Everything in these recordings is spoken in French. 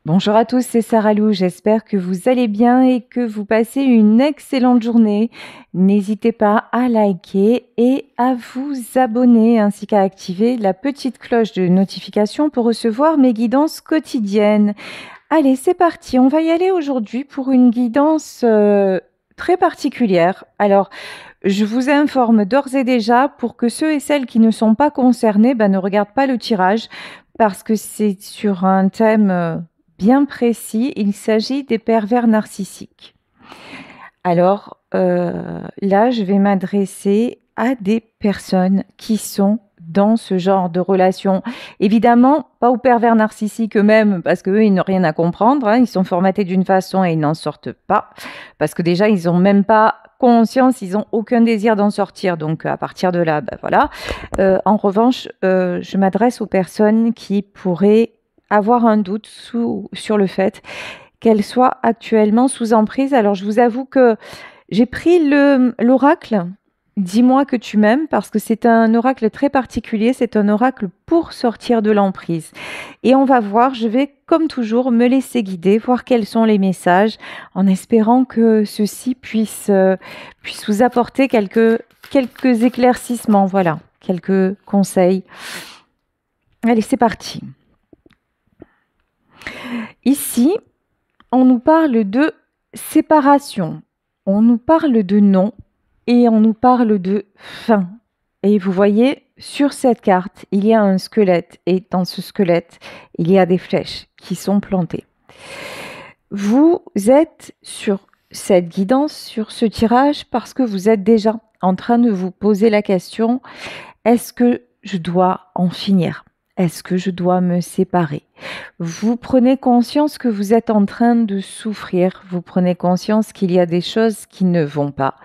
Bonjour à tous, c'est Sarah Lou. J'espère que vous allez bien et que vous passez une excellente journée. N'hésitez pas à liker et à vous abonner ainsi qu'à activer la petite cloche de notification pour recevoir mes guidances quotidiennes. Allez, c'est parti. On va y aller aujourd'hui pour une guidance très particulière. Alors, je vous informe d'ores et déjà pour que ceux et celles qui ne sont pas concernés ne regardent pas le tirage parce que c'est sur un thème bien précis. Il s'agit des pervers narcissiques. Alors là, je vais m'adresser à des personnes qui sont dans ce genre de relation. Évidemment, pas aux pervers narcissiques eux-mêmes, parce qu'eux, ils n'ont rien à comprendre. Hein. Ils sont formatés d'une façon et ils n'en sortent pas. Parce que déjà, ils n'ont même pas conscience, ils n'ont aucun désir d'en sortir. Donc, à partir de là, voilà. En revanche, je m'adresse aux personnes qui pourraient avoir un doute sur le fait qu'elles soient actuellement sous emprise. Alors, je vous avoue que j'ai pris l'oracle « Dis-moi que tu m'aimes » parce que c'est un oracle très particulier, c'est un oracle pour sortir de l'emprise. Et on va voir, je vais comme toujours me laisser guider, voir quels sont les messages, en espérant que ceci puisse vous apporter quelques éclaircissements, voilà, quelques conseils. Allez, c'est parti. Ici, on nous parle de séparation, on nous parle de non et on nous parle de fin. Et vous voyez, sur cette carte, il y a un squelette et dans ce squelette, il y a des flèches qui sont plantées. Vous êtes sur cette guidance, sur ce tirage, parce que vous êtes déjà en train de vous poser la question, est-ce que je dois en finir ? Est-ce que je dois me séparer? Vous prenez conscience que vous êtes en train de souffrir. Vous prenez conscience qu'il y a des choses qui ne vont pas.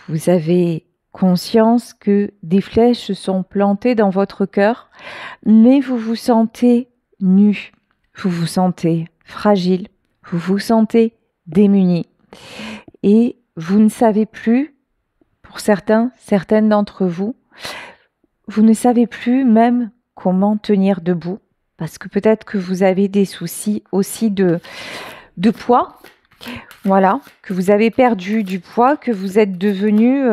Vous avez conscience que des flèches sont plantées dans votre cœur, mais vous vous sentez nu. Vous vous sentez fragile. Vous vous sentez démuni. Et vous ne savez plus, pour certaines d'entre vous, vous ne savez plus même comment tenir debout, parce que peut-être que vous avez des soucis aussi de poids, voilà, que vous avez perdu du poids, que vous êtes devenu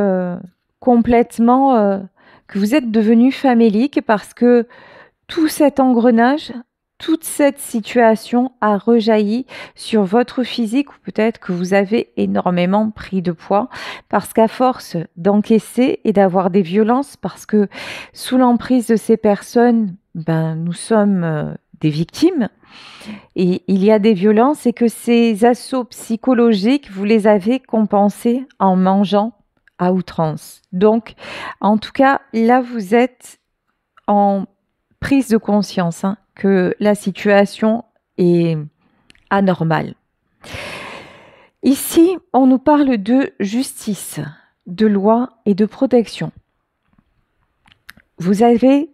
complètement, que vous êtes devenu famélique parce que tout cet engrenage, toute cette situation a rejailli sur votre physique ou peut-être que vous avez énormément pris de poids parce qu'à force d'encaisser et d'avoir des violences, parce que sous l'emprise de ces personnes, nous sommes des victimes et il y a des violences et que ces assauts psychologiques, vous les avez compensés en mangeant à outrance. Donc, en tout cas, là, vous êtes en prise de conscience que la situation est anormale. Ici, on nous parle de justice, de loi et de protection. Vous avez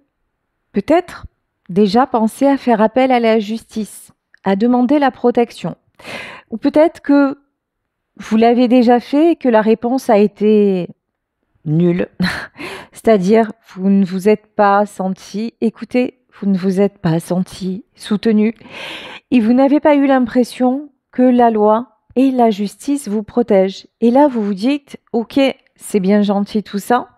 peut-être déjà pensé à faire appel à la justice, à demander la protection. Ou peut-être que vous l'avez déjà fait et que la réponse a été nulle. C'est-à-dire, vous ne vous êtes pas senti écouté, vous ne vous êtes pas senti soutenu et vous n'avez pas eu l'impression que la loi et la justice vous protègent. Et là, vous vous dites, ok, c'est bien gentil tout ça,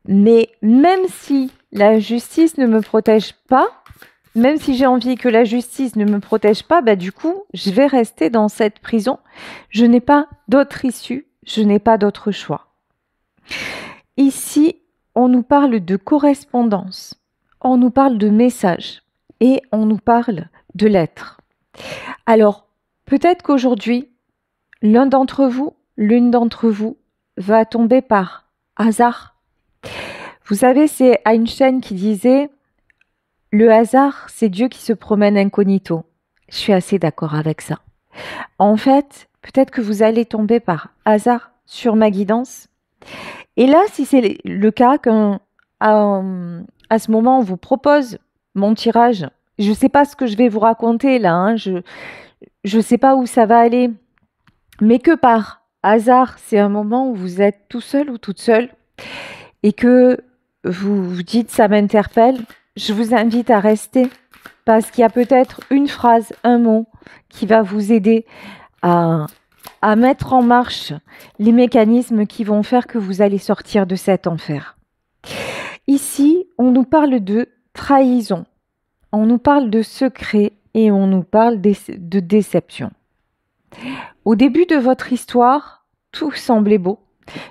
mais même si la justice ne me protège pas, même si j'ai envie que la justice ne me protège pas, du coup, je vais rester dans cette prison. Je n'ai pas d'autre issue, je n'ai pas d'autre choix. Ici, on nous parle de correspondance, on nous parle de messages et on nous parle de lettres. Alors, peut-être qu'aujourd'hui, l'une d'entre vous va tomber par hasard. Vous savez, c'est Einstein qui disait « Le hasard, c'est Dieu qui se promène incognito ». Je suis assez d'accord avec ça. En fait, peut-être que vous allez tomber par hasard sur ma guidance. Et là, si c'est le cas, à ce moment, on vous propose mon tirage, je ne sais pas ce que je vais vous raconter là, je ne sais pas où ça va aller, mais que par hasard, c'est un moment où vous êtes tout seul ou toute seule et que vous vous dites « ça m'interpelle », je vous invite à rester parce qu'il y a peut-être une phrase, un mot qui va vous aider à mettre en marche les mécanismes qui vont faire que vous allez sortir de cet enfer. Ici, on nous parle de trahison, on nous parle de secret et on nous parle de déception. Au début de votre histoire, tout semblait beau,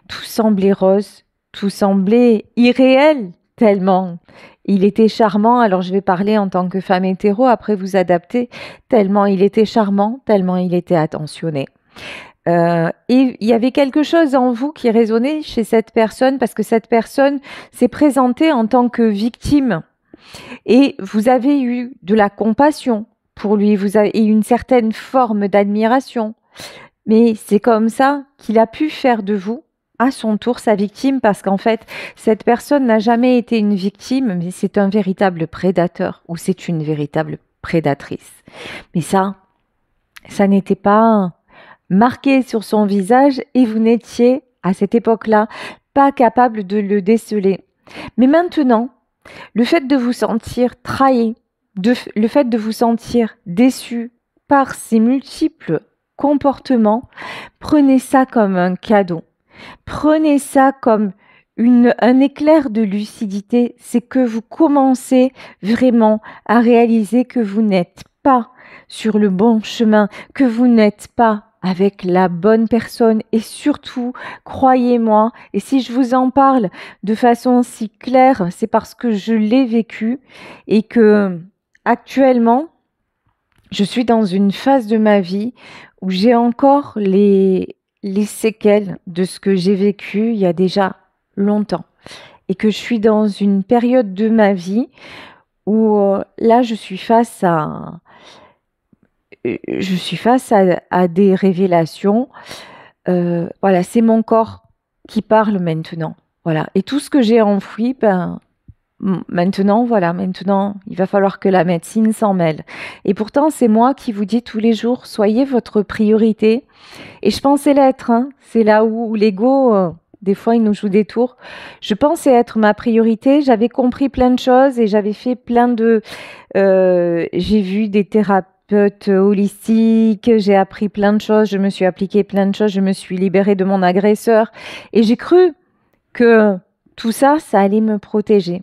tout semblait rose, tout semblait irréel, tellement il était charmant. Alors je vais parler en tant que femme hétéro, après vous adapter, tellement il était charmant, tellement il était attentionné. Et il y avait quelque chose en vous qui résonnait chez cette personne, parce que cette personne s'est présentée en tant que victime. Et vous avez eu de la compassion pour lui, vous avez eu une certaine forme d'admiration. Mais c'est comme ça qu'il a pu faire de vous, à son tour, sa victime, parce qu'en fait, cette personne n'a jamais été une victime, mais c'est un véritable prédateur, ou c'est une véritable prédatrice. Mais ça n'était pas marqué sur son visage et vous n'étiez, à cette époque-là, pas capable de le déceler. Mais maintenant, le fait de vous sentir trahi, le fait de vous sentir déçu par ces multiples comportements, prenez ça comme un cadeau. Prenez ça comme un éclair de lucidité. C'est que vous commencez vraiment à réaliser que vous n'êtes pas sur le bon chemin, que vous n'êtes pas avec la bonne personne, et surtout, croyez-moi, et si je vous en parle de façon si claire, c'est parce que je l'ai vécu et que actuellement, je suis dans une phase de ma vie où j'ai encore les séquelles de ce que j'ai vécu il y a déjà longtemps, et que je suis dans une période de ma vie où là, je suis face à des révélations. Voilà, c'est mon corps qui parle maintenant. Voilà. Et tout ce que j'ai enfoui, maintenant, il va falloir que la médecine s'en mêle. Et pourtant, c'est moi qui vous dis tous les jours, soyez votre priorité. Et je pensais l'être, hein. C'est là où l'ego, des fois, il nous joue des tours. Je pensais être ma priorité. J'avais compris plein de choses et j'avais fait plein de... j'ai vu des thérapeutes holistiques, j'ai appris plein de choses, je me suis appliqué plein de choses, je me suis libérée de mon agresseur. Et j'ai cru que tout ça, ça allait me protéger.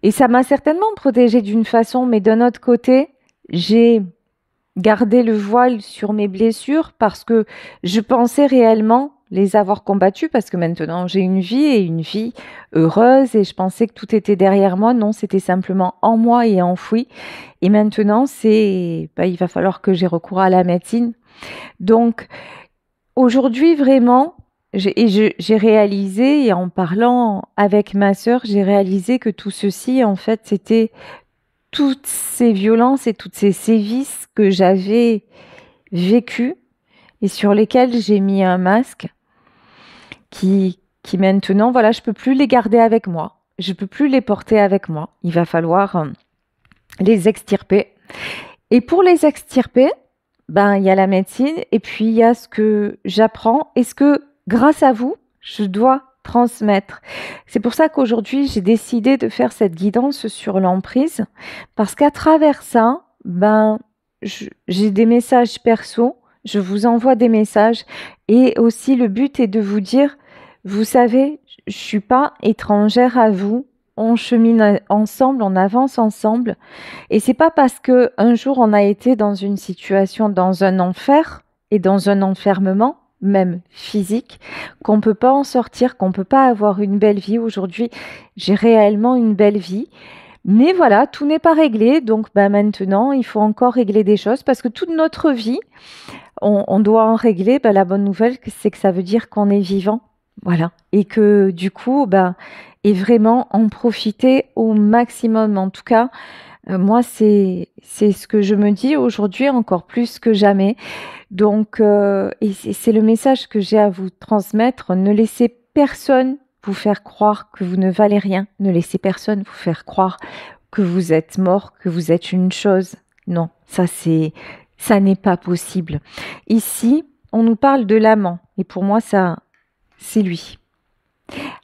Et ça m'a certainement protégée d'une façon, mais d'un autre côté, j'ai gardé le voile sur mes blessures parce que je pensais réellement les avoir combattues, parce que maintenant j'ai une vie et une vie heureuse et je pensais que tout était derrière moi. Non, c'était simplement en moi et enfoui. Et maintenant, il va falloir que j'ai recours à la médecine. Donc, aujourd'hui, vraiment, j'ai réalisé, et en parlant avec ma sœur, j'ai réalisé que tout ceci, en fait, c'était toutes ces violences et toutes ces sévices que j'avais vécus et sur lesquels j'ai mis un masque qui maintenant, voilà, je peux plus les garder avec moi. Je peux plus les porter avec moi. Il va falloir les extirper. Et pour les extirper, il y a la médecine et puis il y a ce que j'apprends et ce que, grâce à vous, je dois transmettre. C'est pour ça qu'aujourd'hui, j'ai décidé de faire cette guidance sur l'emprise, parce qu'à travers ça, j'ai des messages perso, je vous envoie des messages, et aussi le but est de vous dire, vous savez, je suis pas étrangère à vous, on chemine ensemble, on avance ensemble, et c'est pas parce que un jour on a été dans une situation, dans un enfer et dans un enfermement, même physique, qu'on peut pas en sortir, qu'on peut pas avoir une belle vie. Aujourd'hui, j'ai réellement une belle vie. Mais voilà, tout n'est pas réglé. Donc maintenant, il faut encore régler des choses, parce que toute notre vie, on doit en régler. La bonne nouvelle, c'est que ça veut dire qu'on est vivant. Voilà. Et que du coup, et vraiment en profiter au maximum. En tout cas, moi, c'est ce que je me dis aujourd'hui encore plus que jamais. Donc, et c'est le message que j'ai à vous transmettre. Ne laissez personne vous faire croire que vous ne valez rien. Ne laissez personne vous faire croire que vous êtes mort, que vous êtes une chose. Non, ça n'est pas possible. Ici, on nous parle de l'amant. Et pour moi, ça, c'est lui.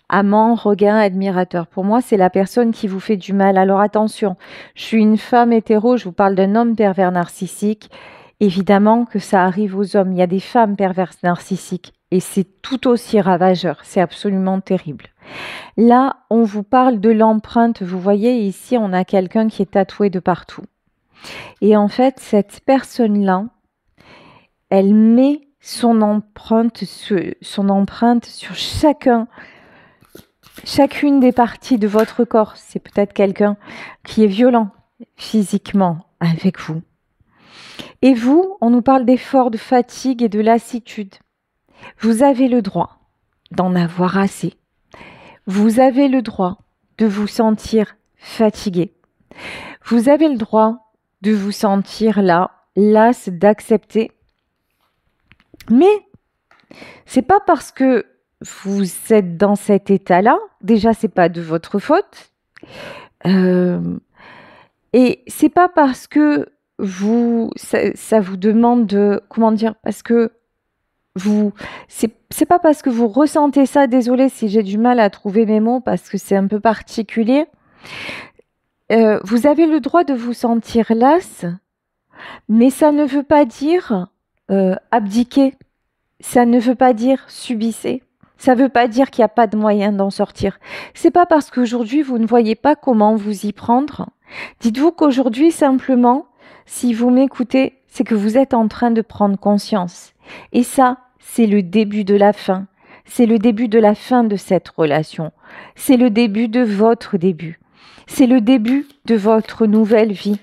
Amant, regain, admirateur. Pour moi, c'est la personne qui vous fait du mal. Alors attention, je suis une femme hétéro, je vous parle d'un homme pervers narcissique. Évidemment que ça arrive aux hommes. Il y a des femmes perverses narcissiques et c'est tout aussi ravageur. C'est absolument terrible. Là, on vous parle de l'empreinte. Vous voyez, ici, on a quelqu'un qui est tatoué de partout. Et en fait, cette personne-là, elle met son empreinte sur chacune des parties de votre corps. C'est peut-être quelqu'un qui est violent physiquement avec vous. Et vous, on nous parle d'effort, de fatigue et de lassitude. Vous avez le droit d'en avoir assez. Vous avez le droit de vous sentir fatigué. Vous avez le droit de vous sentir là, las d'accepter. Mais c'est pas parce que vous êtes dans cet état-là, déjà c'est pas de votre faute, et c'est pas parce que ça vous demande de, comment dire, parce que c'est pas parce que vous ressentez ça, désolé si j'ai du mal à trouver mes mots parce que c'est un peu particulier. Vous avez le droit de vous sentir las, mais ça ne veut pas dire abdiquer, ça ne veut pas dire subissez, ça ne veut pas dire qu'il n'y a pas de moyen d'en sortir. C'est pas parce qu'aujourd'hui vous ne voyez pas comment vous y prendre. Dites-vous qu'aujourd'hui simplement, si vous m'écoutez, c'est que vous êtes en train de prendre conscience. Et ça, c'est le début de la fin. C'est le début de la fin de cette relation. C'est le début de votre début. C'est le début de votre nouvelle vie.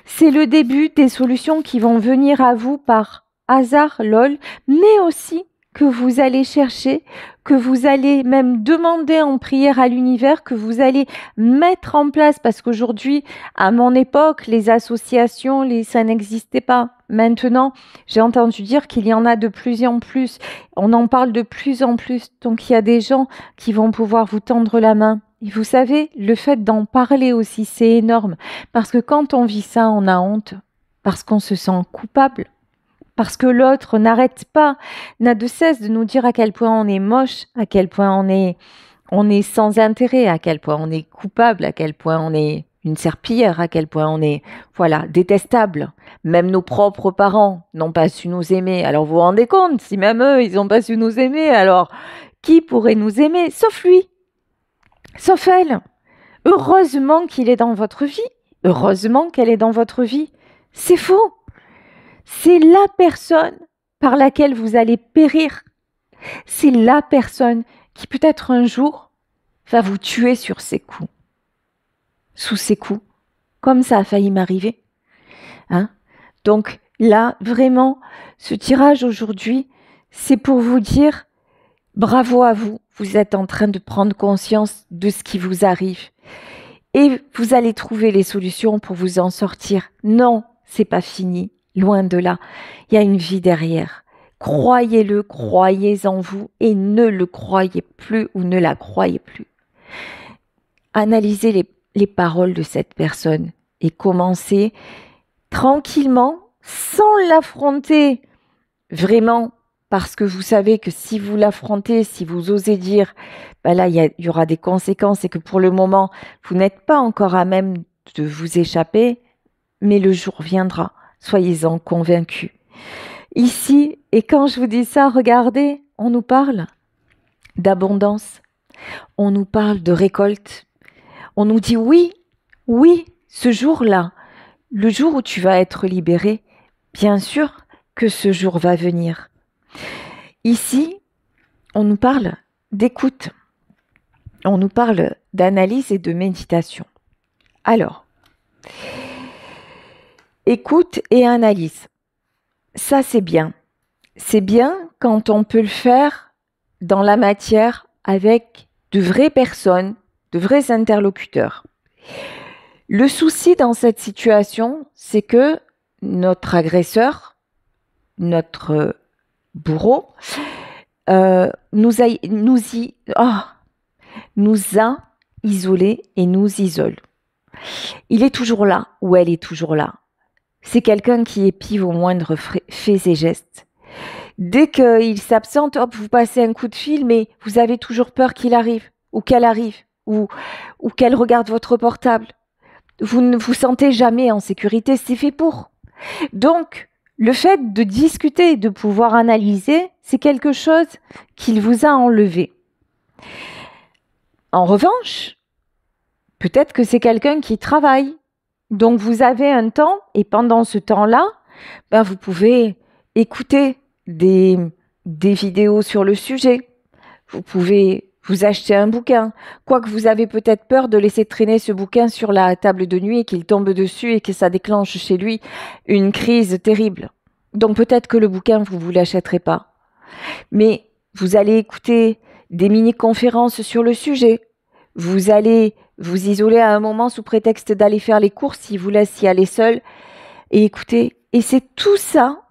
C'est le début des solutions qui vont venir à vous par hasard, lol, mais aussi que vous allez chercher, que vous allez même demander en prière à l'univers, que vous allez mettre en place, parce qu'aujourd'hui, à mon époque, les associations, ça n'existait pas. Maintenant, j'ai entendu dire qu'il y en a de plus en plus. On en parle de plus en plus. Donc, il y a des gens qui vont pouvoir vous tendre la main. Et vous savez, le fait d'en parler aussi, c'est énorme. Parce que quand on vit ça, on a honte. Parce qu'on se sent coupable. Parce que l'autre n'arrête pas, n'a de cesse de nous dire à quel point on est moche, à quel point on est sans intérêt, à quel point on est coupable, à quel point on est une serpillière, à quel point on est, voilà, détestable. Même nos propres parents n'ont pas su nous aimer. Alors vous vous rendez compte, si même eux, ils n'ont pas su nous aimer, alors qui pourrait nous aimer? Sauf lui, sauf elle. Heureusement qu'il est dans votre vie. Heureusement qu'elle est dans votre vie. C'est faux. C'est la personne par laquelle vous allez périr. C'est la personne qui peut-être un jour va vous tuer sur ses coups. Sous ses coups. Comme ça a failli m'arriver. Hein? Donc là, vraiment, ce tirage aujourd'hui, c'est pour vous dire bravo à vous. Vous êtes en train de prendre conscience de ce qui vous arrive. Et vous allez trouver les solutions pour vous en sortir. Non, c'est pas fini. Loin de là, il y a une vie derrière. Croyez-le, croyez en vous et ne le croyez plus ou ne la croyez plus. Analysez les paroles de cette personne et commencez tranquillement, sans l'affronter vraiment, parce que vous savez que si vous l'affrontez, si vous osez dire, ben là, il y aura des conséquences et que pour le moment, vous n'êtes pas encore à même de vous échapper, mais le jour viendra. Soyez-en convaincus. Ici, et quand je vous dis ça, regardez, on nous parle d'abondance, on nous parle de récolte, on nous dit oui, ce jour-là, le jour où tu vas être libéré, bien sûr que ce jour va venir. Ici, on nous parle d'écoute, on nous parle d'analyse et de méditation. Alors, écoute et analyse. Ça, c'est bien. C'est bien quand on peut le faire dans la matière avec de vraies personnes, de vrais interlocuteurs. Le souci dans cette situation, c'est que notre agresseur, notre bourreau, nous a isolés et nous isole. Il est toujours là, ou elle est toujours là. C'est quelqu'un qui épie vos moindres faits et gestes. Dès qu'il s'absente, hop, vous passez un coup de fil, mais vous avez toujours peur qu'il arrive. ou qu'elle arrive, ou qu'elle regarde votre portable. Vous ne vous sentez jamais en sécurité, c'est fait pour. Donc, le fait de discuter, de pouvoir analyser, c'est quelque chose qu'il vous a enlevé. En revanche, peut-être que c'est quelqu'un qui travaille. Donc, vous avez un temps et pendant ce temps-là, vous pouvez écouter des vidéos sur le sujet. Vous pouvez vous acheter un bouquin. Quoique vous avez peut-être peur de laisser traîner ce bouquin sur la table de nuit et qu'il tombe dessus et que ça déclenche chez lui une crise terrible. Donc peut-être que le bouquin, vous ne vous l'achèterez pas. Mais vous allez écouter des mini-conférences sur le sujet. Vous allez vous isoler à un moment sous prétexte d'aller faire les courses, si vous laisse y aller seul et écouter. Et c'est tout ça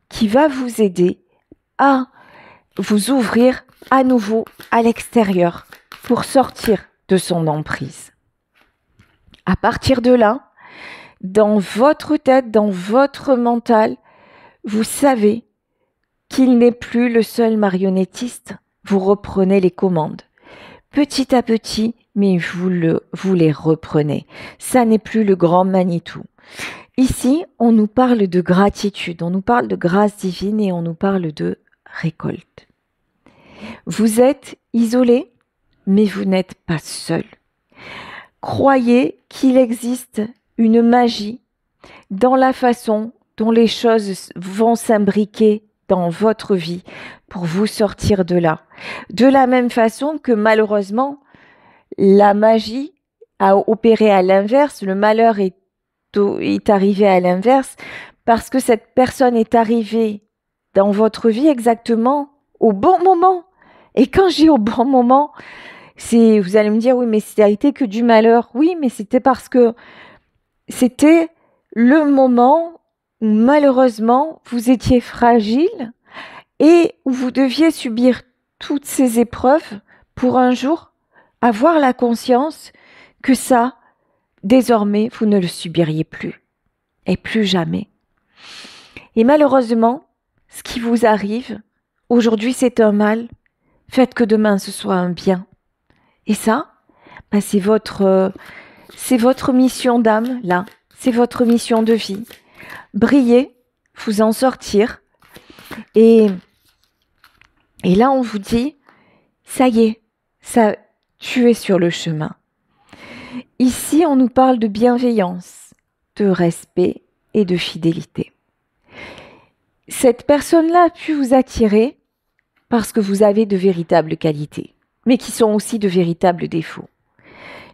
qui va vous aider à vous ouvrir à nouveau à l'extérieur pour sortir de son emprise. À partir de là, dans votre tête, dans votre mental, vous savez qu'il n'est plus le seul marionnettiste. Vous reprenez les commandes. Petit à petit, mais vous les reprenez. Ça n'est plus le grand Manitou. Ici, on nous parle de gratitude, on nous parle de grâce divine et on nous parle de récolte. Vous êtes isolé, mais vous n'êtes pas seul. Croyez qu'il existe une magie dans la façon dont les choses vont s'imbriquer dans votre vie pour vous sortir de là. De la même façon que malheureusement, la magie a opéré à l'inverse, le malheur est arrivé à l'inverse, parce que cette personne est arrivée dans votre vie exactement au bon moment. Et quand je dis au bon moment, vous allez me dire, oui, mais ça a été que du malheur. Oui, mais c'était parce que c'était le moment où malheureusement vous étiez fragile et où vous deviez subir toutes ces épreuves pour un jour avoir la conscience que ça, désormais, vous ne le subiriez plus et plus jamais. Et malheureusement, ce qui vous arrive, aujourd'hui c'est un mal, faites que demain ce soit un bien. Et ça, c'est votre mission d'âme, là, c'est votre mission de vie. Briller, vous en sortir. Et là, on vous dit, ça y est, tu es sur le chemin. Ici, on nous parle de bienveillance, de respect et de fidélité. Cette personne-là a pu vous attirer parce que vous avez de véritables qualités, mais qui sont aussi de véritables défauts.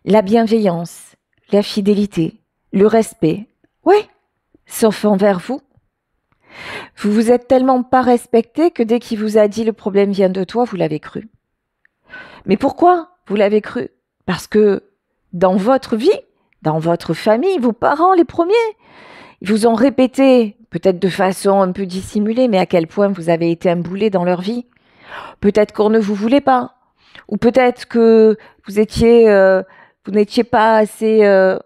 La bienveillance, la fidélité, le respect, ouais, sauf envers vous. Vous vous êtes tellement pas respecté que dès qu'il vous a dit le problème vient de toi, vous l'avez cru. Mais pourquoi vous l'avez cru? Parce que dans votre vie, dans votre famille, vos parents les premiers, ils vous ont répété, peut-être de façon un peu dissimulée, mais à quel point vous avez été un boulet dans leur vie. Peut-être qu'on ne vous voulait pas, ou peut-être que vous n'étiez pas assez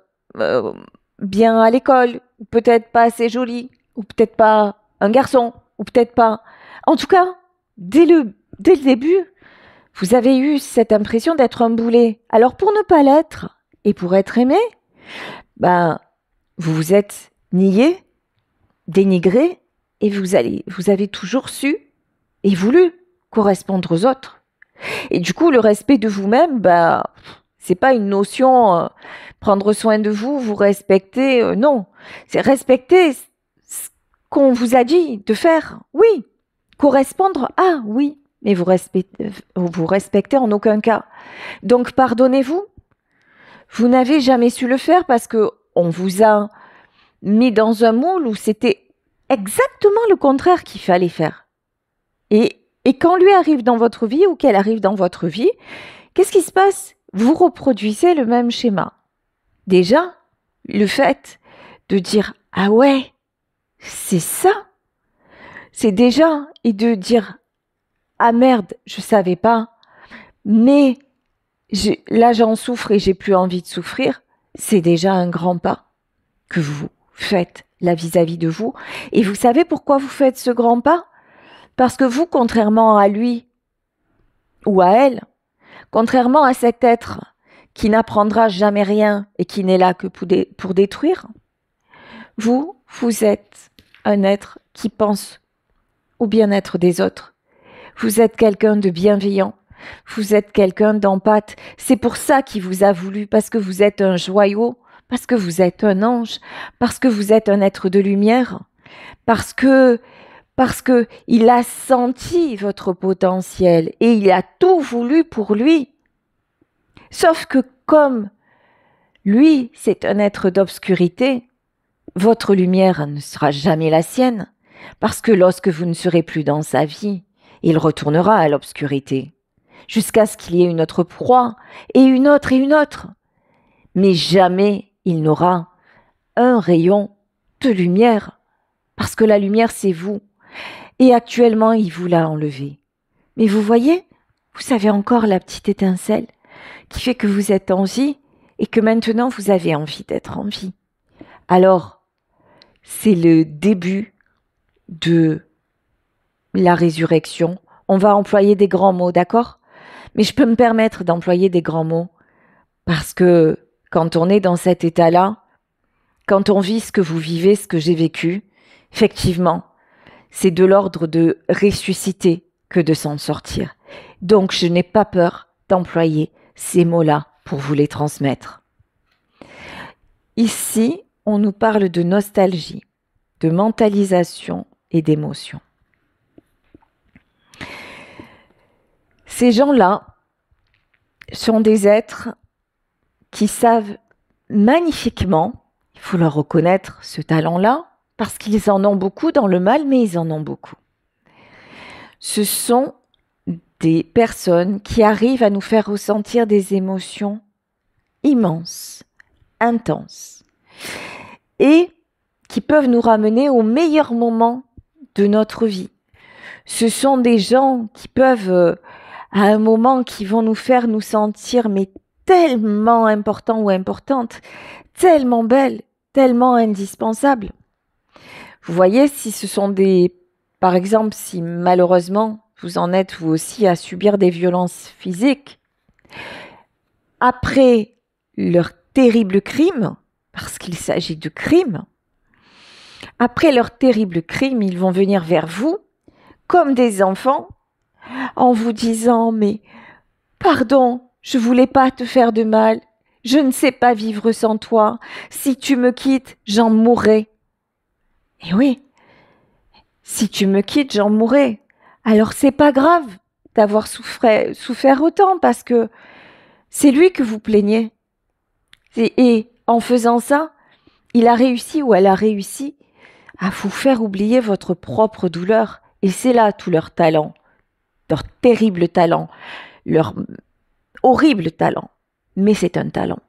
bien à l'école, ou peut-être pas assez jolie, ou peut-être pas un garçon, ou peut-être pas. En tout cas, dès le début, vous avez eu cette impression d'être un boulet. Alors pour ne pas l'être et pour être aimé, vous vous êtes nié, dénigré, et vous avez toujours su et voulu correspondre aux autres. Et du coup, le respect de vous-même, c'est pas une notion prendre soin de vous, vous respecter, non. C'est respecter ce qu'on vous a dit de faire, oui. Correspondre, oui. Mais vous respectez en aucun cas. Donc, pardonnez-vous. Vous n'avez jamais su le faire parce que on vous a mis dans un moule où c'était exactement le contraire qu'il fallait faire. Et quand lui arrive dans votre vie ou qu'elle arrive dans votre vie, qu'est-ce qui se passe? Vous reproduisez le même schéma. Déjà, le fait de dire « Ah ouais, c'est ça », c'est déjà, et de dire « Ah merde, je savais pas, mais là j'en souffre et j'ai plus envie de souffrir », c'est déjà un grand pas que vous faites là vis-à-vis de vous. Et vous savez pourquoi vous faites ce grand pas? Parce que vous, contrairement à lui, ou à elle, contrairement à cet être qui n'apprendra jamais rien et qui n'est là que pour détruire, vous êtes un être qui pense au bien-être des autres. Vous êtes quelqu'un de bienveillant. Vous êtes quelqu'un d'empathe. C'est pour ça qu'il vous a voulu, parce que vous êtes un joyau, parce que vous êtes un ange, parce que vous êtes un être de lumière, parce que il a senti votre potentiel et il a tout voulu pour lui. Sauf que comme lui, c'est un être d'obscurité, votre lumière ne sera jamais la sienne, parce que lorsque vous ne serez plus dans sa vie, il retournera à l'obscurité, jusqu'à ce qu'il y ait une autre proie, et une autre et une autre. Mais jamais il n'aura un rayon de lumière, parce que la lumière, c'est vous. Et actuellement, il vous l'a enlevé. Mais vous voyez, vous avez encore la petite étincelle qui fait que vous êtes en vie et que maintenant vous avez envie d'être en vie. Alors, c'est le début de la résurrection. On va employer des grands mots, d'accord? Mais je peux me permettre d'employer des grands mots parce que quand on est dans cet état-là, quand on vit ce que vous vivez, ce que j'ai vécu, effectivement, c'est de l'ordre de ressusciter que de s'en sortir. Donc, je n'ai pas peur d'employer ces mots-là pour vous les transmettre. Ici, on nous parle de nostalgie, de mentalisation et d'émotion. Ces gens-là sont des êtres qui savent magnifiquement, il faut leur reconnaître ce talent-là, parce qu'ils en ont beaucoup dans le mal, mais ils en ont beaucoup. Ce sont des personnes qui arrivent à nous faire ressentir des émotions immenses, intenses, et qui peuvent nous ramener au meilleur moment de notre vie. Ce sont des gens qui peuvent, à un moment, qui vont nous faire nous sentir mais tellement importants ou importantes, tellement belles, tellement indispensables. Vous voyez, si ce sont par exemple, si malheureusement vous en êtes vous aussi à subir des violences physiques, après leur terrible crime, parce qu'il s'agit de crime, après leur terrible crime, ils vont venir vers vous, comme des enfants, en vous disant « Mais pardon, je voulais pas te faire de mal, je ne sais pas vivre sans toi, si tu me quittes, j'en mourrai. » Et oui, si tu me quittes, j'en mourrai. Alors c'est pas grave d'avoir souffert autant parce que c'est lui que vous plaignez. Et en faisant ça, il a réussi ou elle a réussi à vous faire oublier votre propre douleur. Et c'est là tout leur talent, leur terrible talent, leur horrible talent. Mais c'est un talent.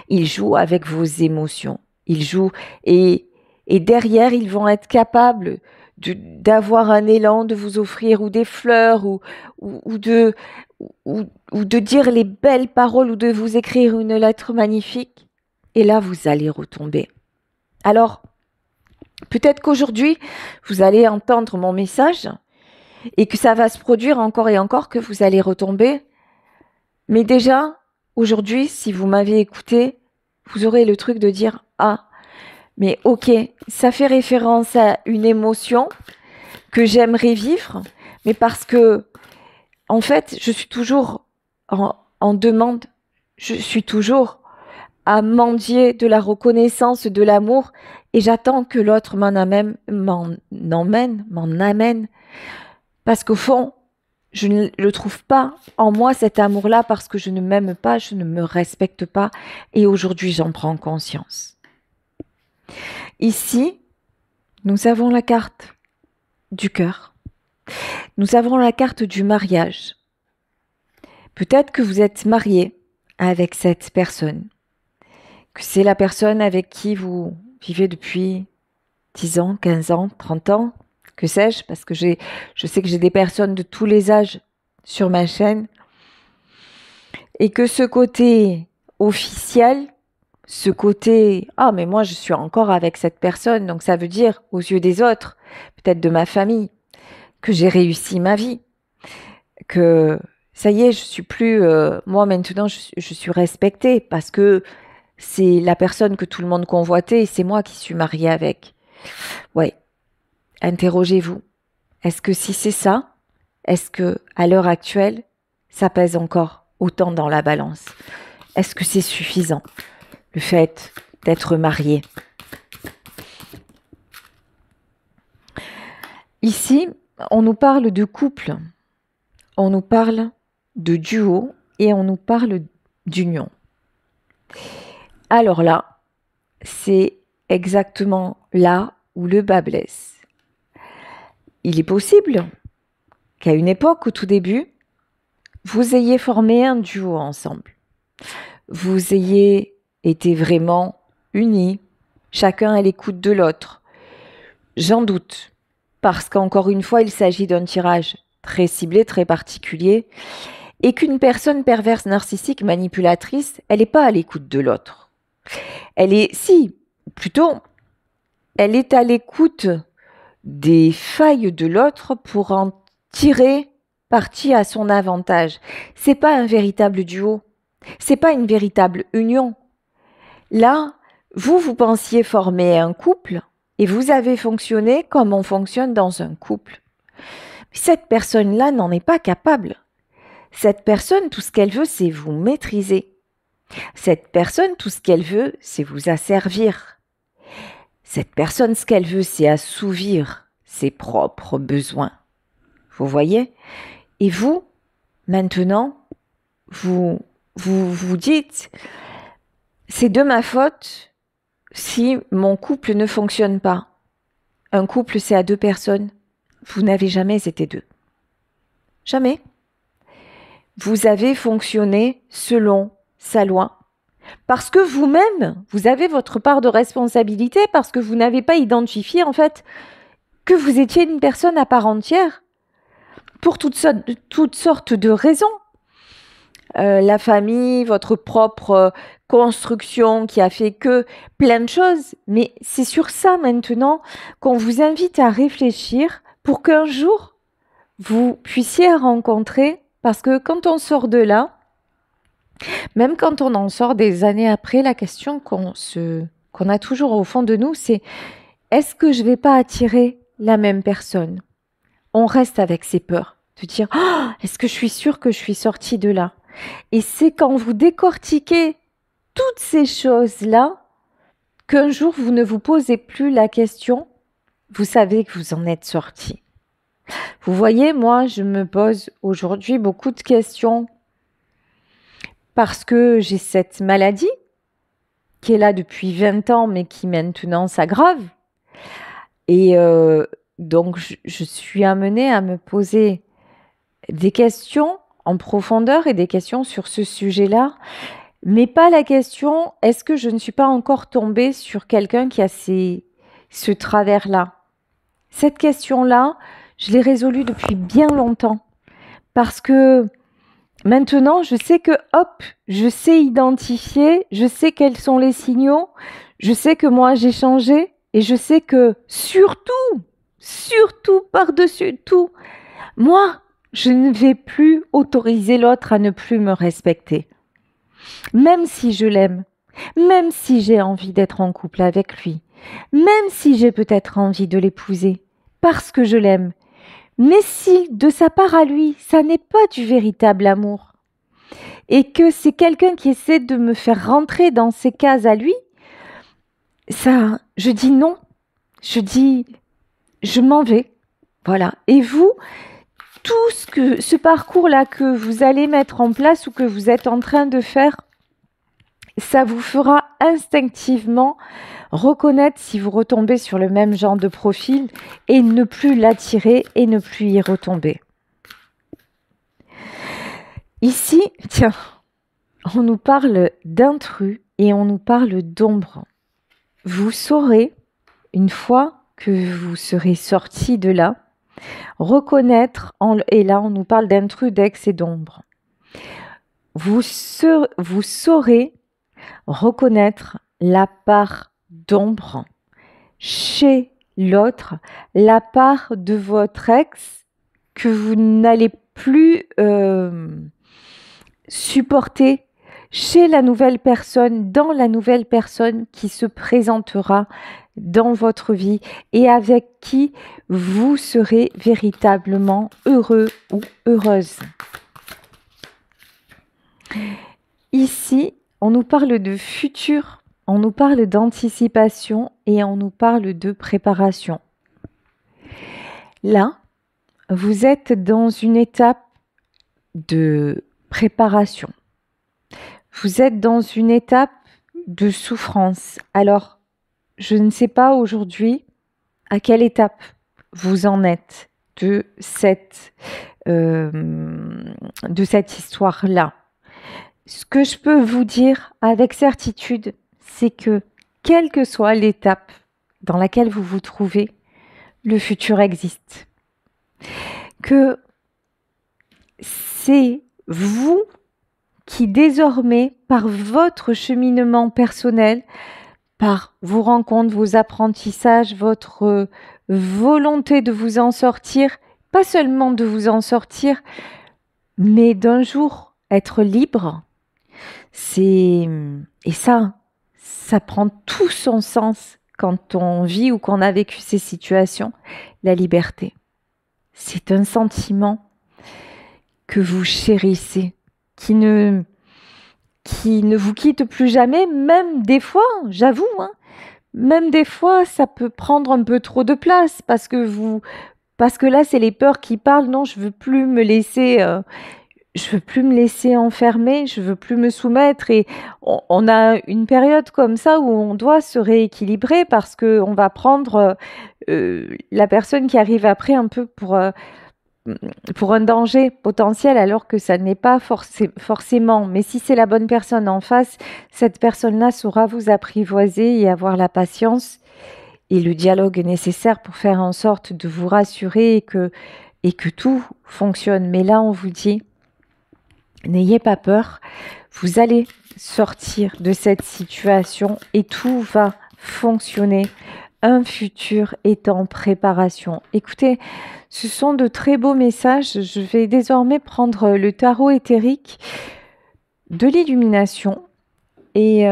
Ils jouent avec vos émotions. Ils jouent et derrière, ils vont être capables d'avoir un élan, de vous offrir ou des fleurs ou de dire les belles paroles ou de vous écrire une lettre magnifique. Et là, vous allez retomber. Alors, peut-être qu'aujourd'hui, vous allez entendre mon message et que ça va se produire encore et encore, que vous allez retomber. Mais déjà, aujourd'hui, si vous m'avez écouté, vous aurez le truc de dire « Ah, mais ok, ça fait référence à une émotion que j'aimerais vivre, mais parce que, en fait, je suis toujours en demande, je suis toujours à mendier de la reconnaissance, de l'amour, et j'attends que l'autre m'en amène, parce qu'au fond, je ne le trouve pas en moi, cet amour-là, parce que je ne m'aime pas, je ne me respecte pas, et aujourd'hui, j'en prends conscience. Ici, nous avons la carte du cœur. Nous avons la carte du mariage. Peut-être que vous êtes marié avec cette personne, que c'est la personne avec qui vous vivez depuis 10 ans, 15 ans, 30 ans, que sais-je, parce que je sais que j'ai des personnes de tous les âges sur ma chaîne, et que ce côté officiel, ce côté « Ah, mais moi, je suis encore avec cette personne, donc ça veut dire, aux yeux des autres, peut-être de ma famille, que j'ai réussi ma vie, que Ça y est, je suis plus... moi, maintenant, je suis respectée parce que c'est la personne que tout le monde convoitait et c'est moi qui suis mariée avec. Ouais, interrogez-vous. Est-ce que si c'est ça, est-ce que à l'heure actuelle, ça pèse encore autant dans la balance? Est-ce que c'est suffisant, le fait d'être marié? Ici, on nous parle de couple, on nous parle de duo et on nous parle d'union. Alors là, c'est exactement là où le bât blesse. Il est possible qu'à une époque, au tout début, vous ayez formé un duo ensemble. Vous ayez été vraiment unis, chacun à l'écoute de l'autre. J'en doute, parce qu'encore une fois, il s'agit d'un tirage très ciblé, très particulier, et qu'une personne perverse, narcissique, manipulatrice, elle n'est pas à l'écoute de l'autre. Elle est à l'écoute des failles de l'autre pour en tirer parti à son avantage. C'est pas un véritable duo. C'est pas une véritable union. Là, vous pensiez former un couple et vous avez fonctionné comme on fonctionne dans un couple. Mais cette personne-là n'en est pas capable. Cette personne, tout ce qu'elle veut, c'est vous maîtriser. Cette personne, tout ce qu'elle veut, c'est vous asservir. Cette personne, ce qu'elle veut, c'est assouvir ses propres besoins. Vous voyez? Et vous, maintenant, vous dites, c'est de ma faute si mon couple ne fonctionne pas. Un couple, c'est à 2 personnes. Vous n'avez jamais été 2. Jamais. Vous avez fonctionné selon sa loi. Parce que vous-même, vous avez votre part de responsabilité, parce que vous n'avez pas identifié, en fait, que vous étiez une personne à part entière, pour toutes sortes de raisons. La famille, votre propre construction qui a fait que plein de choses. Mais c'est sur ça maintenant qu'on vous invite à réfléchir pour qu'un jour, vous puissiez rencontrer, parce que quand on sort de là, même quand on en sort des années après, la question qu'on a toujours au fond de nous, c'est est-ce que je ne vais pas attirer la même personne? On reste avec ses peurs, de dire oh, est-ce que je suis sûre que je suis sortie de là? Et c'est quand vous décortiquez toutes ces choses-là qu'un jour vous ne vous posez plus la question, vous savez que vous en êtes sorti. Vous voyez, moi, je me pose aujourd'hui beaucoup de questions parce que j'ai cette maladie qui est là depuis 20 ans, mais qui maintenant s'aggrave. Et donc, je suis amenée à me poser des questions en profondeur et des questions sur ce sujet-là, mais pas la question est-ce que je ne suis pas encore tombée sur quelqu'un qui a ce travers-là. Cette question-là, je l'ai résolue depuis bien longtemps parce que maintenant, je sais que, hop, je sais identifier, je sais quels sont les signaux, je sais que moi, j'ai changé et je sais que surtout, par-dessus tout, moi, je ne vais plus autoriser l'autre à ne plus me respecter. Même si je l'aime, même si j'ai envie d'être en couple avec lui, même si j'ai peut-être envie de l'épouser, parce que je l'aime, mais si de sa part à lui, ça n'est pas du véritable amour, et que c'est quelqu'un qui essaie de me faire rentrer dans ses cases à lui, ça, je dis non, je dis, je m'en vais, voilà. Et vous, tout ce parcours-là que vous allez mettre en place ou que vous êtes en train de faire, ça vous fera instinctivement reconnaître si vous retombez sur le même genre de profil et ne plus l'attirer et ne plus y retomber. Ici, tiens, on nous parle d'intrus et on nous parle d'ombre. Vous saurez, une fois que vous serez sorti de là, reconnaître, et là on nous parle d'intrus, d'ex et d'ombre. Vous saurez reconnaître la part d'ombre chez l'autre, la part de votre ex que vous n'allez plus supporté chez la nouvelle personne, dans la nouvelle personne qui se présentera dans votre vie et avec qui vous serez véritablement heureux ou heureuse. Ici, on nous parle de futur, on nous parle d'anticipation et on nous parle de préparation. Là, vous êtes dans une étape de préparation. Vous êtes dans une étape de souffrance. Alors, je ne sais pas aujourd'hui à quelle étape vous en êtes de cette histoire-là. Ce que je peux vous dire avec certitude, c'est que quelle que soit l'étape dans laquelle vous vous trouvez, le futur existe. Que c'est vous qui désormais, par votre cheminement personnel, par vos rencontres, vos apprentissages, votre volonté de vous en sortir, pas seulement de vous en sortir, mais d'un jour être libre, et ça prend tout son sens quand on vit ou qu'on a vécu ces situations, la liberté. C'est un sentiment que vous chérissez, qui ne vous quitte plus jamais, même des fois, j'avoue, même des fois, ça peut prendre un peu trop de place parce que là, c'est les peurs qui parlent. Non, je veux plus me laisser enfermer, je veux plus me soumettre. Et on a une période comme ça où on doit se rééquilibrer parce que on va prendre la personne qui arrive après un peu pour un danger potentiel alors que ça n'est pas forcément. Mais si c'est la bonne personne en face, cette personne-là saura vous apprivoiser et avoir la patience et le dialogue nécessaire pour faire en sorte de vous rassurer et que tout fonctionne. Mais là, on vous dit, n'ayez pas peur, vous allez sortir de cette situation et tout va fonctionner. Un futur est en préparation. Écoutez, ce sont de très beaux messages. Je vais désormais prendre le tarot éthérique de l'illumination et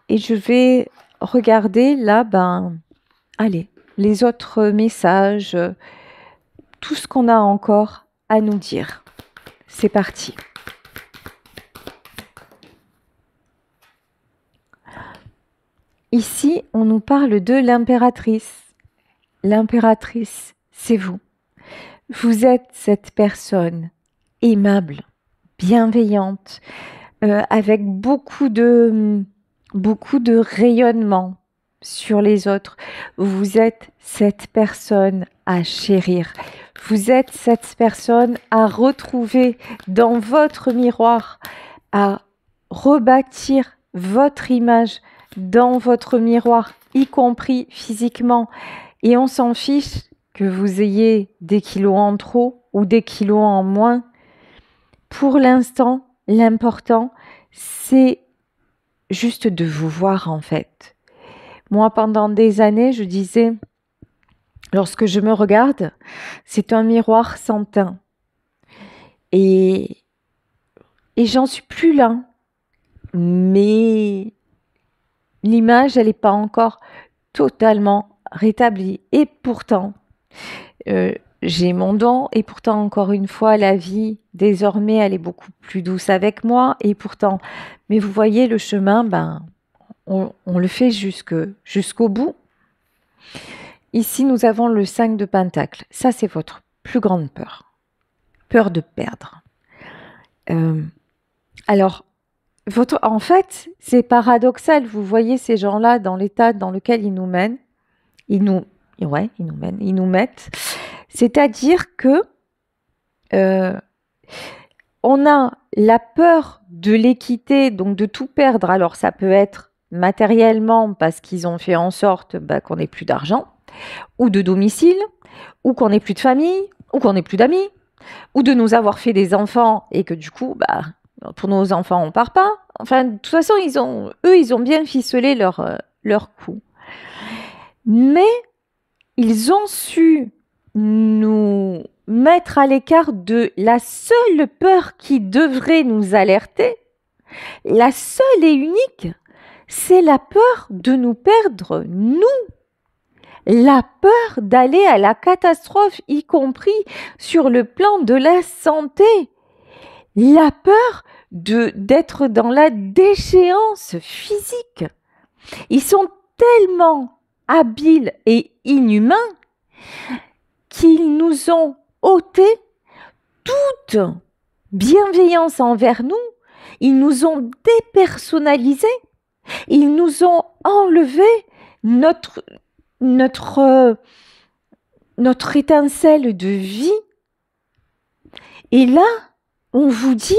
je vais regarder là, les autres messages, tout ce qu'on a encore à nous dire. C'est parti. Ici, on nous parle de l'impératrice. L'impératrice, c'est vous. Vous êtes cette personne aimable, bienveillante, avec beaucoup de rayonnement sur les autres. Vous êtes cette personne à chérir. Vous êtes cette personne à retrouver dans votre miroir, à rebâtir votre image dans votre miroir, y compris physiquement. Et on s'en fiche que vous ayez des kilos en trop ou des kilos en moins. Pour l'instant, l'important, c'est juste de vous voir en fait. Moi, pendant des années, je disais, lorsque je me regarde, c'est un miroir sans teint. Et j'en suis plus là. Mais l'image, elle n'est pas encore totalement rétablie. Et pourtant, j'ai mon don. Et pourtant, encore une fois, la vie, désormais, elle est beaucoup plus douce avec moi. Et pourtant, mais vous voyez, le chemin, on le fait jusqu'au bout. Ici, nous avons le 5 de Pentacle. Ça, c'est votre plus grande peur. Peur de perdre. Alors, en fait, c'est paradoxal. Vous voyez ces gens-là dans l'état dans lequel ils nous mènent. Ils nous mettent. C'est-à-dire que on a la peur de l'équité, donc de tout perdre. Alors, ça peut être matériellement parce qu'ils ont fait en sorte qu'on n'ait plus d'argent, ou de domicile, ou qu'on n'ait plus de famille, ou qu'on n'ait plus d'amis, ou de nous avoir fait des enfants et que du coup, pour nos enfants, on part pas. Enfin, de toute façon, ils ont bien ficelé leur coup. Mais ils ont su nous mettre à l'écart de la seule peur qui devrait nous alerter, la seule et unique, c'est la peur de nous perdre, nous. La peur d'aller à la catastrophe, y compris sur le plan de la santé. La peur d'être dans la déchéance physique. Ils sont tellement habiles et inhumains qu'ils nous ont ôté toute bienveillance envers nous. Ils nous ont dépersonnalisés. Ils nous ont enlevé notre étincelle de vie. Et là, on vous dit,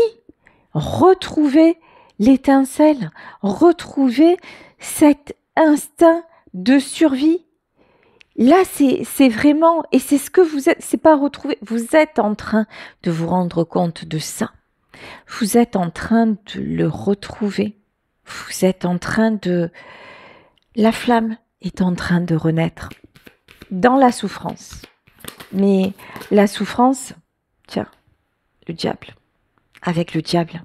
retrouvez l'étincelle, retrouvez cet instinct de survie. Là, c'est vraiment, et c'est ce que vous êtes, c'est pas retrouver, vous êtes en train de vous rendre compte de ça. Vous êtes en train de le retrouver. Vous êtes en train de... La flamme est en train de renaître dans la souffrance. Mais la souffrance, tiens, le diable, avec le diable.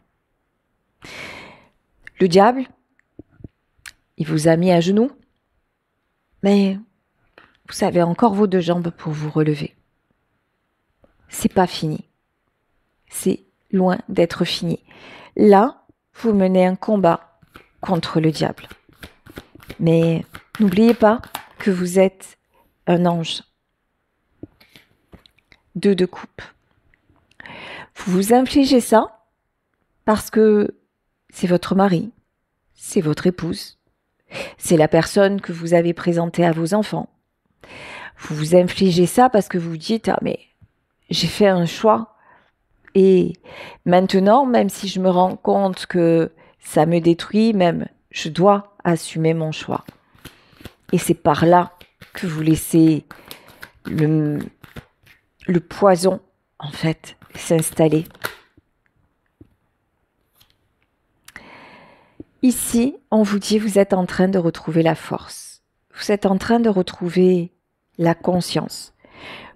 Le diable, il vous a mis à genoux, mais vous avez encore vos deux jambes pour vous relever. C'est pas fini. C'est loin d'être fini. Là, vous menez un combat contre le diable. Mais n'oubliez pas que vous êtes un ange. 2 de coupe. Vous vous infligez ça parce que c'est votre mari, c'est votre épouse, c'est la personne que vous avez présentée à vos enfants. Vous vous infligez ça parce que vous vous dites « Ah mais j'ai fait un choix et maintenant, même si je me rends compte que ça me détruit, même je dois assumer mon choix. » Et c'est par là que vous laissez le poison, en fait, s'installer. Ici, on vous dit, vous êtes en train de retrouver la force. Vous êtes en train de retrouver la conscience.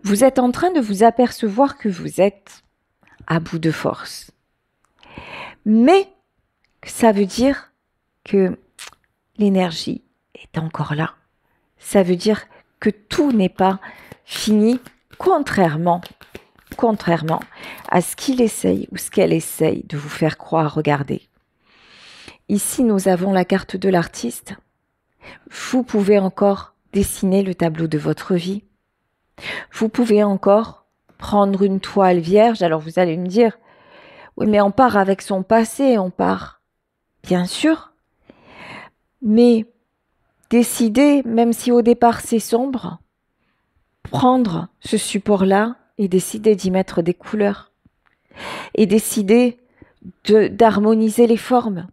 Vous êtes en train de vous apercevoir que vous êtes à bout de force. Mais ça veut dire que l'énergie est encore là. Ça veut dire que tout n'est pas fini, contrairement à ce qu'il essaye ou ce qu'elle essaye de vous faire croire. Regardez. Ici, nous avons la carte de l'artiste. Vous pouvez encore dessiner le tableau de votre vie. Vous pouvez encore prendre une toile vierge. Alors vous allez me dire, oui, mais on part avec son passé, on part. Bien sûr. Mais décider, même si au départ c'est sombre, prendre ce support-là et décider d'y mettre des couleurs. Et décider d'harmoniser les formes.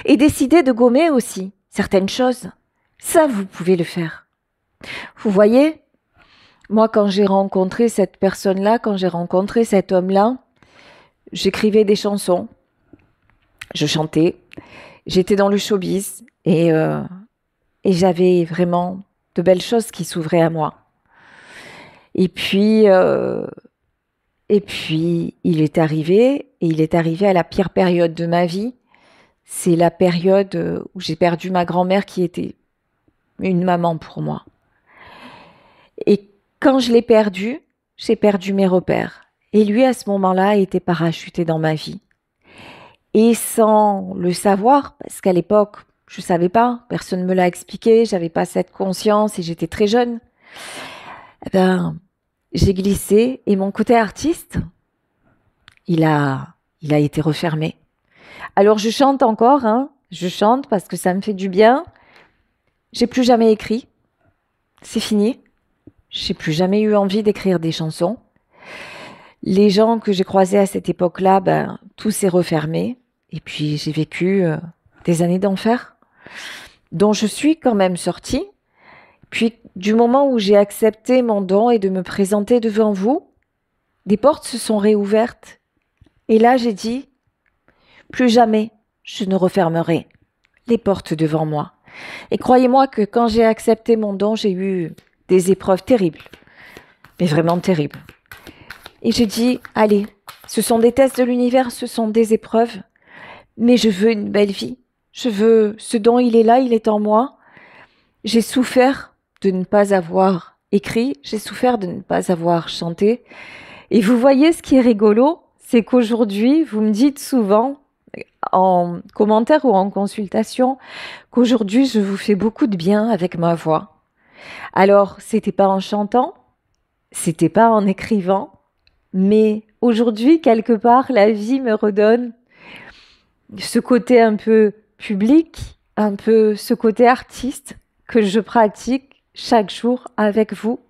Et décider de gommer aussi certaines choses. Ça, vous pouvez le faire. Vous voyez, moi, quand j'ai rencontré cette personne-là, quand j'ai rencontré cet homme-là, j'écrivais des chansons, je chantais, j'étais dans le showbiz et j'avais vraiment de belles choses qui s'ouvraient à moi. Et puis, il est arrivé à la pire période de ma vie. C'est la période où j'ai perdu ma grand-mère qui était une maman pour moi. Et quand je l'ai perdue, j'ai perdu mes repères. Et lui, à ce moment-là, était parachuté dans ma vie. Et sans le savoir, parce qu'à l'époque, je ne savais pas, personne ne me l'a expliqué, j'avais pas cette conscience et j'étais très jeune, eh ben, j'ai glissé et mon côté artiste, il a été refermé. Alors je chante encore, je chante parce que ça me fait du bien. J'ai plus jamais écrit, c'est fini. J'ai plus jamais eu envie d'écrire des chansons. Les gens que j'ai croisés à cette époque-là, tout s'est refermé. Et puis j'ai vécu des années d'enfer, dont je suis quand même sortie. Puis du moment où j'ai accepté mon don et de me présenter devant vous, des portes se sont réouvertes. Et là j'ai dit, plus jamais je ne refermerai les portes devant moi. Et croyez-moi que quand j'ai accepté mon don, j'ai eu des épreuves terribles, mais vraiment terribles. Et j'ai dit, allez, ce sont des tests de l'univers, ce sont des épreuves, mais je veux une belle vie. Je veux ce dont il est là, il est en moi. J'ai souffert de ne pas avoir écrit, j'ai souffert de ne pas avoir chanté. Et vous voyez, ce qui est rigolo, c'est qu'aujourd'hui, vous me dites souvent, en commentaire ou en consultation, qu'aujourd'hui, je vous fais beaucoup de bien avec ma voix. Alors, c'était pas en chantant, c'était pas en écrivant, mais aujourd'hui, quelque part, la vie me redonne ce côté un peu public, un peu ce côté artiste que je pratique chaque jour avec vous.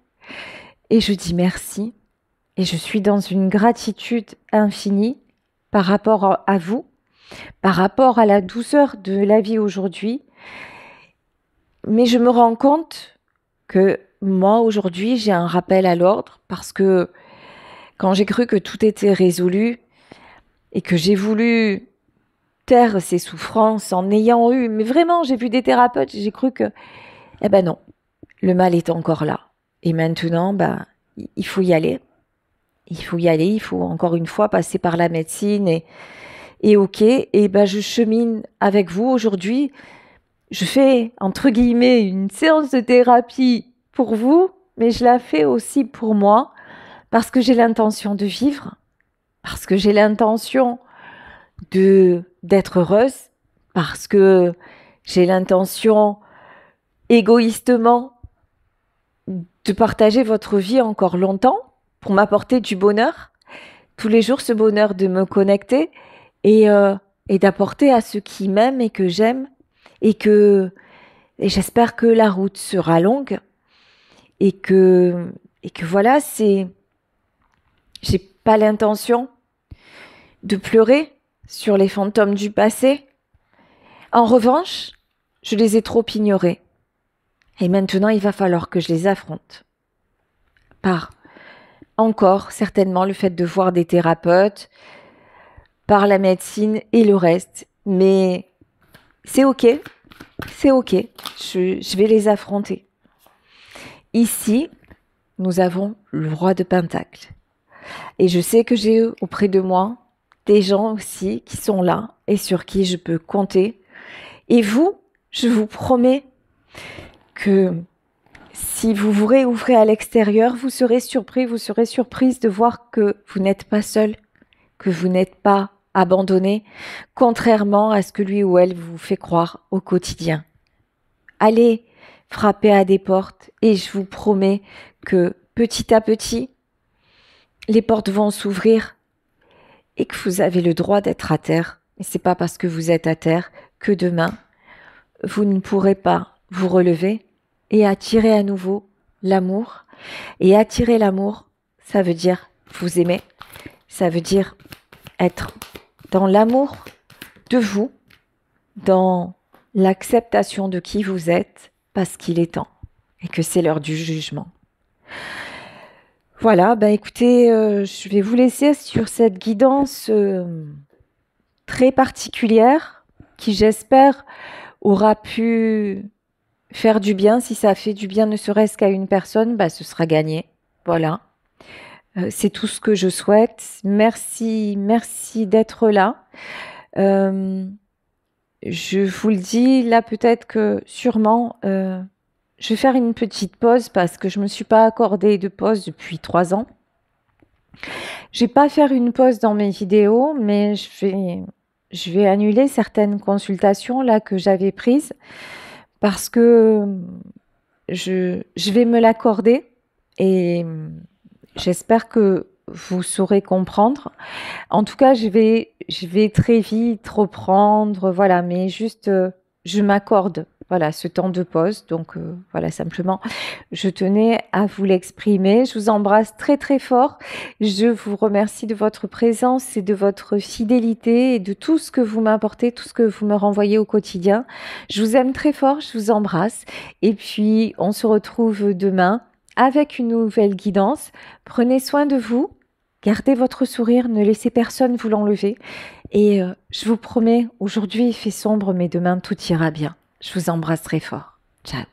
Et je dis merci. Et je suis dans une gratitude infinie par rapport à vous, par rapport à la douceur de la vie aujourd'hui. Mais je me rends compte que moi, aujourd'hui, j'ai un rappel à l'ordre parce que quand j'ai cru que tout était résolu et que j'ai voulu taire ces souffrances en ayant eu, mais vraiment, j'ai vu des thérapeutes, j'ai cru que, eh ben non, le mal est encore là. Et maintenant, il faut y aller. Il faut y aller, il faut encore une fois passer par la médecine et ok, et je chemine avec vous aujourd'hui. Je fais, entre guillemets, une séance de thérapie pour vous, mais je la fais aussi pour moi, parce que j'ai l'intention de vivre, parce que j'ai l'intention d'être heureuse, parce que j'ai l'intention égoïstement de partager votre vie encore longtemps pour m'apporter du bonheur, tous les jours ce bonheur de me connecter et d'apporter à ceux qui m'aiment et que j'aime et j'espère que la route sera longue et que voilà, j'ai pas l'intention de pleurer sur les fantômes du passé. En revanche, je les ai trop ignorés. Et maintenant, il va falloir que je les affronte. Par encore, certainement, le fait de voir des thérapeutes, par la médecine et le reste. Mais c'est ok, c'est ok. Je vais les affronter. Ici, nous avons le roi de Pentacle. Et je sais que j'ai auprès de moi des gens aussi qui sont là et sur qui je peux compter. Et vous, je vous promets que si vous vous réouvrez à l'extérieur, vous serez surpris, vous serez surprise de voir que vous n'êtes pas seul, que vous n'êtes pas abandonné, contrairement à ce que lui ou elle vous fait croire au quotidien. Allez frapper à des portes et je vous promets que petit à petit, les portes vont s'ouvrir et que vous avez le droit d'être à terre. Et c'est pas parce que vous êtes à terre que demain, vous ne pourrez pas vous relever et attirer à nouveau l'amour. Et attirer l'amour, ça veut dire vous aimer, ça veut dire être dans l'amour de vous, dans l'acceptation de qui vous êtes, parce qu'il est temps et que c'est l'heure du jugement. Voilà, écoutez, je vais vous laisser sur cette guidance très particulière qui, j'espère, aura pu faire du bien. Si ça fait du bien ne serait-ce qu'à une personne, ce sera gagné. Voilà. C'est tout ce que je souhaite. Merci d'être là. Je vous le dis, là peut-être que sûrement, je vais faire une petite pause parce que je ne me suis pas accordé de pause depuis 3 ans. Je vais pas faire une pause dans mes vidéos, mais je vais annuler certaines consultations là que j'avais prises parce que je vais me l'accorder et j'espère que vous saurez comprendre. En tout cas, je vais très vite reprendre, voilà, mais juste je m'accorde, voilà, ce temps de pause. Donc voilà, simplement, je tenais à vous l'exprimer. Je vous embrasse très très fort. Je vous remercie de votre présence et de votre fidélité et de tout ce que vous m'apportez, tout ce que vous me renvoyez au quotidien. Je vous aime très fort, je vous embrasse. Et puis, on se retrouve demain avec une nouvelle guidance. Prenez soin de vous. Gardez votre sourire, ne laissez personne vous l'enlever. Et je vous promets, aujourd'hui il fait sombre, mais demain tout ira bien. Je vous embrasse très fort. Ciao.